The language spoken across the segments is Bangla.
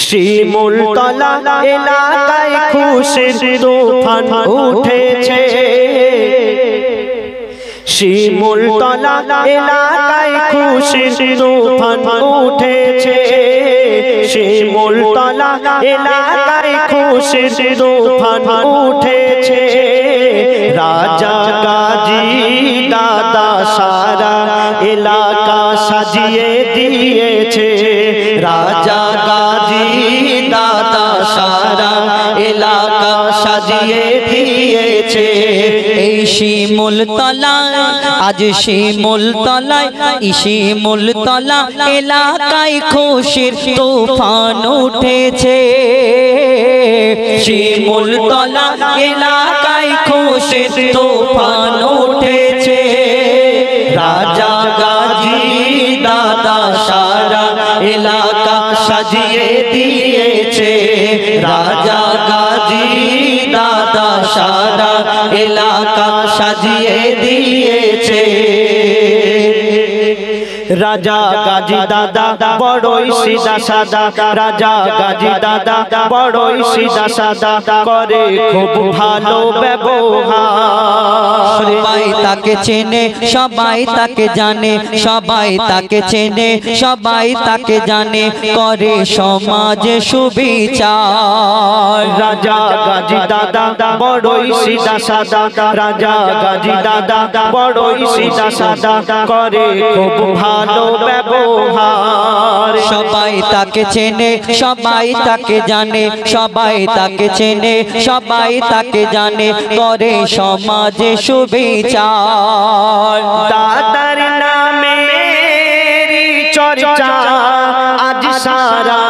শিমুলতলা এলাকায় খুশির তুফান উঠেছে। শিমুলতলা এলাকায় খুশির তুফান উঠেছে। শিমুলতলা এলাকায় খুশির তুফান উঠেছে। রাজা গাজী দাদা সারা এলাকা সাজিয়ে দিয়েছে। রাজা গাজী দাদা সারা এলাকা সাজিয়ে দিয়েছে। এই শিমুলতলা আজ শিমুলতলায় শিমুলতলা এলাকায় খুশির তুফান উঠেছে। শিমুলতলা এলাকায় খুশির তুফান উঠেছে। রাজা গাজী দাদা সারা এলাকা সাজিয়ে দিয়েছে। রাজা গাজী দাদা সারা এলাকা সাজিয়ে দিয়েছে। রাজা গাজী দাদা বড়ই সিধা সাদা। রাজা গাজী দাদা বড়ই সিধা সাদা, করে খুব ভালো ব্যবহার। সবাই তাকে চেনে সবাই তাকে জানে, সবাই তাকে চেনে সবাই তাকে জানে, করে সমাজে সুবিচার। রাজা গাজী দাদা বড়ই সিধা সাদা। রাজা গাজী দাদা বড়ই সিধা সাদা, করে খুব ভালো ব্যবহার। সবাই তাকে চেনে সবাই তাকে জানে, সবাই তাকে চেনে সবাই তাকে জানে, করে সমাজে সুবিচার। দাদার নামে চর্চা আজ সারা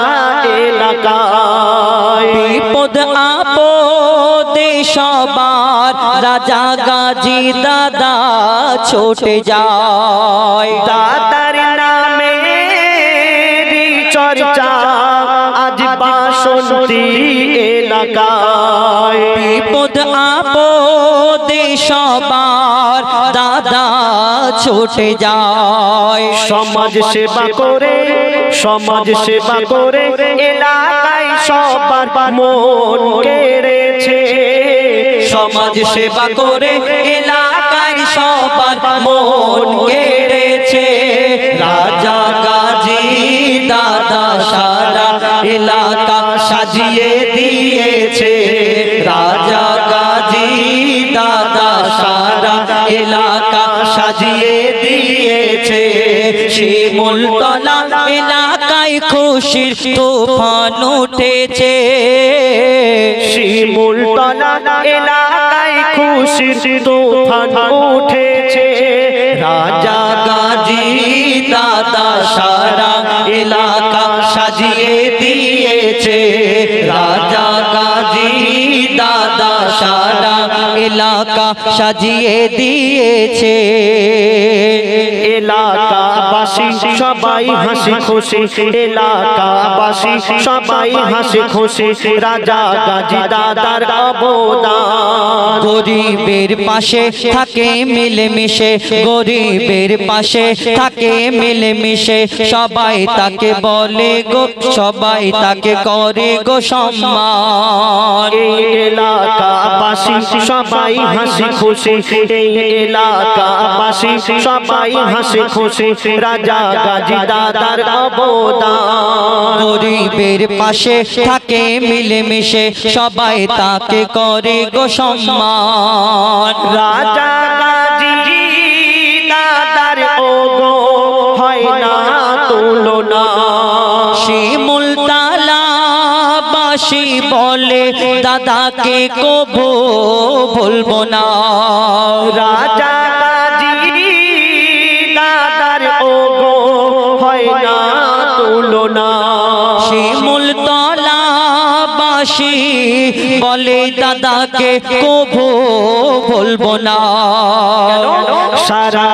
এলাকায়। বিপদ আপদে সবার রাজা গাজী দাদা ছুটে যায়। দাদার নামে চর্চা আজ বাসন্তী এলাকায়। বিপদ আপদে সবার দাদা ছুটে যায়। সমাজ সেবা করে সমাজ সেবা করে এলাকায় সবার মন কেড়েছে। সমাজ সেবা করে এলাকায় সবার মন কেড়েছে। রাজা গাজী দাদা সারা এলাকা সাজিয়ে দিয়েছে। রাজা গাজী দাদা সারা এলাকা সাজিয়ে দিয়েছে। শিমুলতলা এলাকায় খুশির তুফান উঠেছে। শিমুলতলা এলাকায় খুশির তুফান উঠেছে। রাজা গাজী দাদা সারা এলাকা সাজিয়ে দিয়েছে। রাজা গাজী দাদা সারা এলাকা সাজিয়ে দিয়েছে। এলাকাবাসী সবাই হাসি খুশি। এলাকাবাসী সবাই হাসি খুশি। রাজা গাজী দাদার অবদান। গরিবের পাশে থাকে মিলেমিশে, গরিবের পাশে থাকে মিলেমিশে, সবাই তাকে বলে গো সবাই তাকে করে গো সম্মান। এই এলাকাবাসী সবাই হাসি খুশি। এই এলাকাবাসী সবাই হাসি খুশি। রাজা গাজী দাদার অবদান। গরিবের পাশে থাকে মিলেমিশে, সবাই তাকে করে গো সম্মান। রাজা গাজী দাদার ওগো হয় না তুলনা। শিমুলতলা বাসী বলে দাদাকে কবু ভুলবো না। রাজা গাজী দাদার ওগো হয় না তুলনা। শিমুলতলা বাসী বলে দাদাকে কবু ভুলবো না। সারা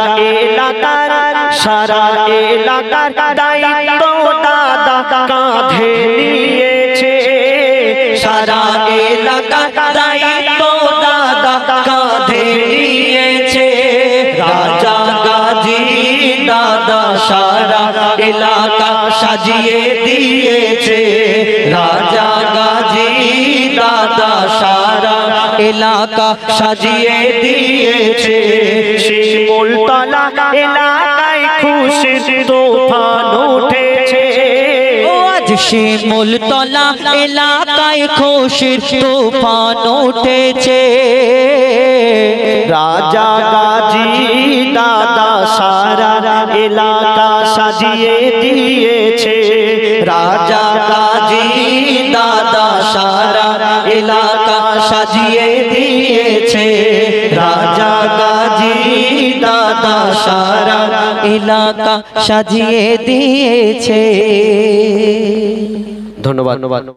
এলাকার দায়িত্ব দাদা কাঁধে নিয়েছে। সারা এলাকার দায়িত্ব দাদা কাঁধে নিয়েছে। রাজা গাজী দাদা সারা এলাকা সাজিয়ে দিয়েছে। এলাকা সাজিয়ে দিয়েছে। শিমুলতলা এলাকায় খুশির তুফান উঠেছে। আজ শিমুলতলা এলাকায় খুশির তুফান উঠেছে। রাজা গাজী দাদা সারা এলাকা সাজিয়ে দিয়েছে। রাজা গাজী দাদা সারা এলাকা সাজিয়ে দিয়েছে। রাজা গাজী দাদা সারা এলাকা সাজিয়ে দিয়েছে। ধন্যবাদ।